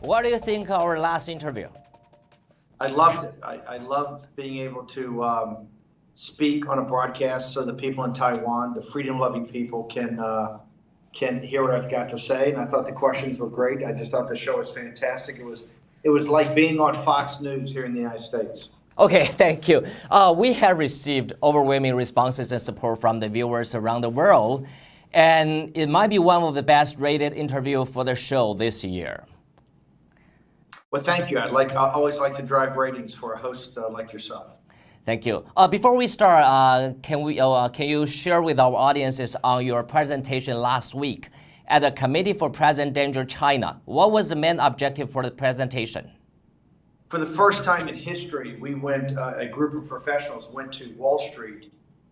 What do you think of our last interview? I loved it. I loved being able to speak on a broadcast so the people in Taiwan, the freedom-loving people, can hear what I've got to say. And I thought the questions were great. I just thought the show was fantastic. It was like being on Fox News here in the United States. Okay, thank you. We have received overwhelming responses and support from the viewers around the world, and it might be one of the best rated interviews for the show this year. Well, thank you. I always like to drive ratings for a host like yourself. Thank you. Before we start, can you share with our audiences on your presentation last week at the Committee for Present Danger China? What was the main objective for the presentation? For the first time in history, we went, a group of professionals went to Wall Street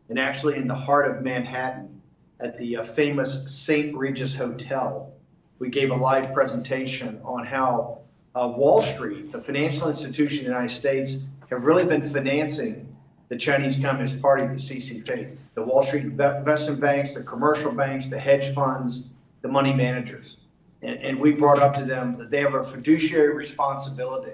and actually in the heart of Manhattan at the famous St. Regis Hotel. We gave a live presentation on how Wall Street, the financial institution in the United States, have really been financing the Chinese Communist Party, the CCP, the Wall Street investment banks, the commercial banks, the hedge funds, the money managers. And we brought up to them that they have a fiduciary responsibility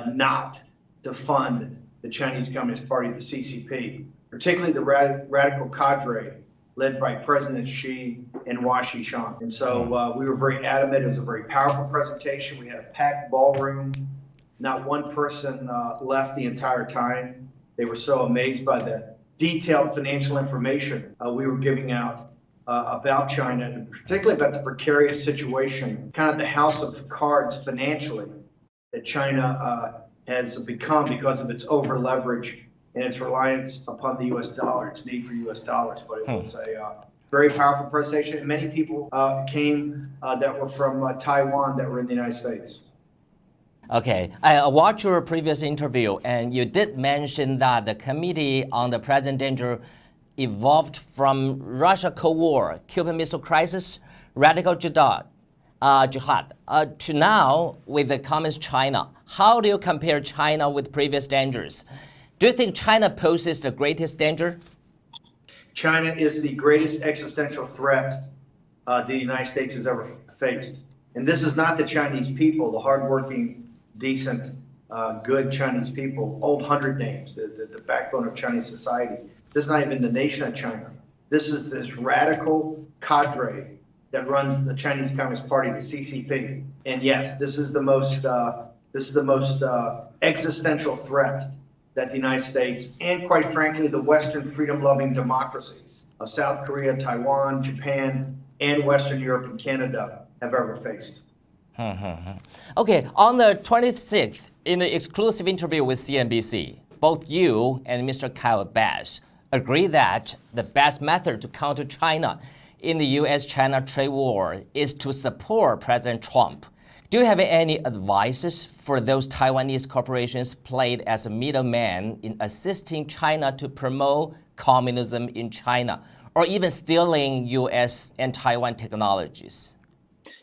not to fund the Chinese Communist Party, the CCP, particularly the radical cadre led by President Xi and Hua Xishan. And so we were very adamant. It was a very powerful presentation. We had a packed ballroom. Not one person left the entire time. They were so amazed by the detailed financial information we were giving out about China, and particularly about the precarious situation, kind of the house of cards financially that China has become because of its over leverage and its reliance upon the U.S. dollar, its need for U.S. dollars. But it was a very powerful presentation. And many people came that were from Taiwan that were in the United States. Okay, I watched your previous interview, and you did mention that the Committee on the Present Danger evolved from Russia Cold War, Cuban Missile Crisis, radical jihad, to now with the Communist China. How do you compare China with previous dangers? Do you think China poses the greatest danger? China is the greatest existential threat the United States has ever faced. And this is not the Chinese people, the hardworking, decent, good Chinese people, old 100 names, the backbone of Chinese society. This is not even the nation of China. This is this radical cadre that runs the Chinese Communist Party, the CCP. And yes, this is the most existential threat that the United States and, quite frankly, the Western freedom-loving democracies of South Korea, Taiwan, Japan, and Western Europe and Canada have ever faced. Okay, on the 26th, in the exclusive interview with CNBC, both you and Mr. Kyle Bass agree that the best method to counter China in the U.S.-China trade war is to support President Trump. Do you have any advices for those Taiwanese corporations played as a middleman in assisting China to promote communism in China, or even stealing U.S. and Taiwan technologies?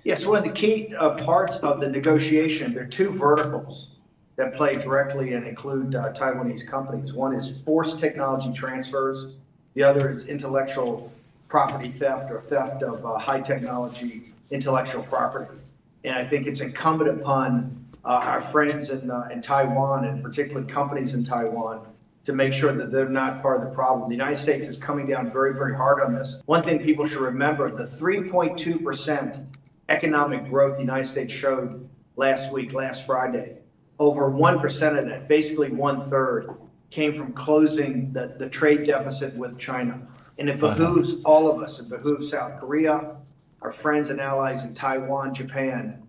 Yes, one of the key parts of the negotiation, there are two verticals that play directly and include Taiwanese companies. One is forced technology transfers. The other is intellectual property theft or theft of high technology intellectual property. And I think it's incumbent upon our friends in Taiwan, and particularly companies in Taiwan, to make sure that they're not part of the problem. The United States is coming down very, very hard on this. One thing people should remember, the 3.2% economic growth the United States showed last week, last Friday, over 1% of that, basically 1/3, came from closing the trade deficit with China. And it behooves all of us. It behooves South Korea, our friends and allies in Taiwan, Japan,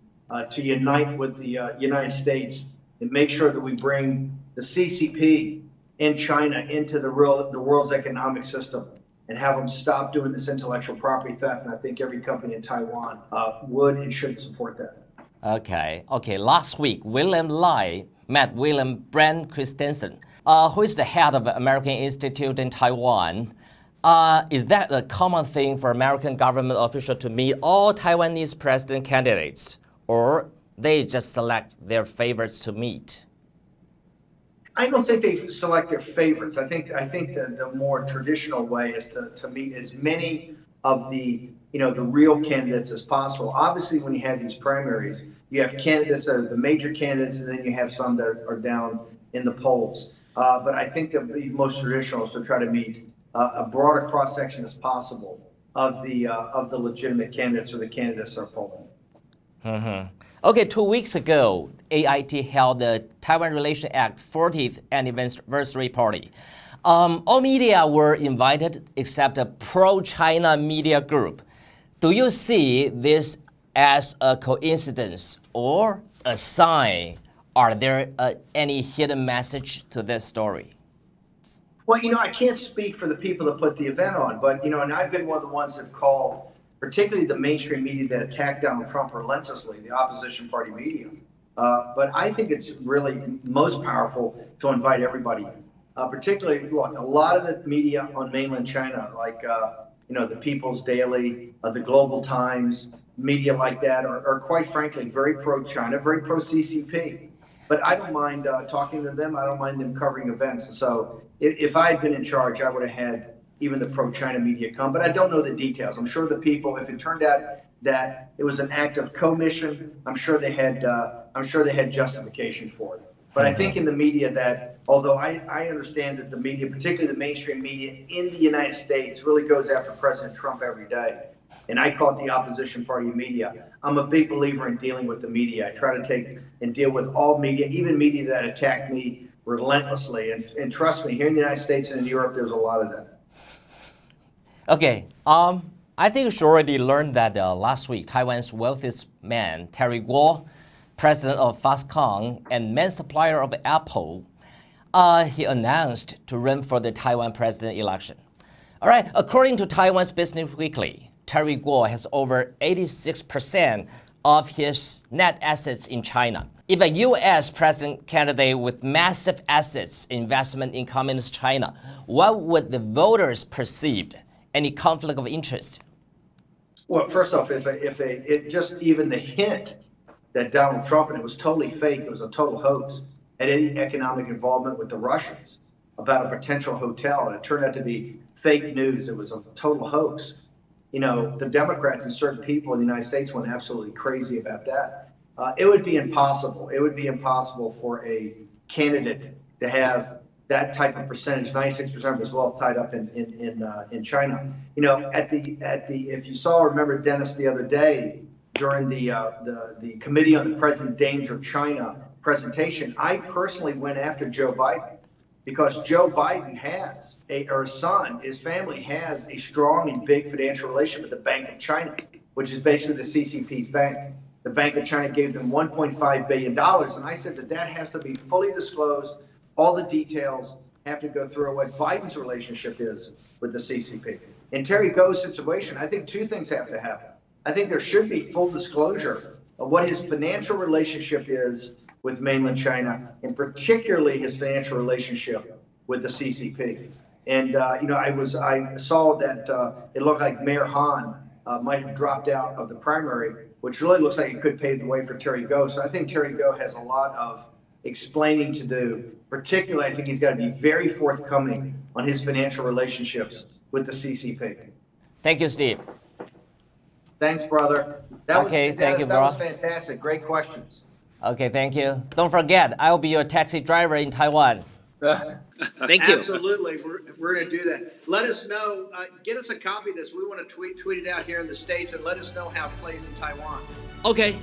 to unite with the United States and make sure that we bring the CCP in China into the world's economic system and have them stop doing this intellectual property theft. And I think every company in Taiwan would and should support that. Okay. Last week, William Lai met William Brand Christensen, who is the head of the American Institute in Taiwan. Is that a common thing for American government officials to meet all Taiwanese president candidates, or they just select their favorites to meet? I don't think they select their favorites. I think the more traditional way is to meet as many of the the real candidates as possible. Obviously, when you have these primaries, you have candidates that are the major candidates, and then you have some that are down in the polls. But I think that the most traditional is to try to meet a broader cross-section as possible of the legitimate candidates or the candidates that are polling. Mm-hmm. Okay, 2 weeks ago, AIT held the Taiwan Relation Act 40th anniversary party. All media were invited except a pro-China media group. Do you see this as a coincidence or a sign? Are there any hidden message to this story? Well, I can't speak for the people that put the event on, but, and I've been one of the ones that called, particularly the mainstream media that attacked Donald Trump relentlessly, the opposition party media. But I think it's really most powerful to invite everybody in. Particularly, look, a lot of the media on mainland China, like, the People's Daily, the Global Times, media like that are quite frankly very pro-China, very pro-CCP. But I don't mind talking to them. I don't mind them covering events. And so if I had been in charge, I would have had even the pro-China media come. But I don't know the details. I'm sure the people, if it turned out that it was an act of commission, I'm sure they had justification for it. But I think in the media that, although I understand that the media, particularly the mainstream media in the United States, really goes after President Trump every day, and I call it the opposition party media, I'm a big believer in dealing with the media. I try to take and deal with all media, even media that attack me relentlessly. And trust me, here in the United States and in Europe, there's a lot of that. Okay, I think you already learned that last week, Taiwan's wealthiest man, Terry Guo, president of Foxconn and main supplier of Apple, he announced to run for the Taiwan president election. All right, according to Taiwan's Business Weekly, Terry Guo has over 86% of his net assets in China. If a U.S. president candidate with massive assets investment in communist China, what would the voters perceive? Any conflict of interest? Well, first off, if just even the hint that Donald Trump, and it was totally fake, it was a total hoax, had any economic involvement with the Russians about a potential hotel, and it turned out to be fake news, it was a total hoax. The Democrats and certain people in the United States went absolutely crazy about that. It would be impossible. It would be impossible for a candidate to have that type of percentage, 96% of his wealth tied up in China. If you remember Dennis the other day during the Committee on the Present Danger of China presentation, I personally went after Joe Biden because Joe Biden has his family has a strong and big financial relationship with the Bank of China, which is basically the CCP's bank. The Bank of China gave them $1.5 billion, and I said that has to be fully disclosed. All the details have to go through what Biden's relationship is with the CCP. In Terry Go's situation, I think two things have to happen. I think there should be full disclosure of what his financial relationship is with mainland China, and particularly his financial relationship with the CCP. And I saw that it looked like Mayor Han might have dropped out of the primary, which really looks like it could pave the way for Terry Go. So I think Terry Go has a lot of explaining to do. Particularly, I think he's got to be very forthcoming on his financial relationships with the CCP. Thank you, Steve. Thanks, brother. Thank you, bro. That was fantastic. Great questions. Okay, thank you. Don't forget, I will be your taxi driver in Taiwan. Thank you. Absolutely. We're going to do that. Let us know. Get us a copy of this. We want to tweet it out here in the States, and let us know how it plays in Taiwan. Okay.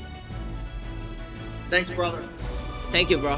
Thanks, brother. Thank you, bro.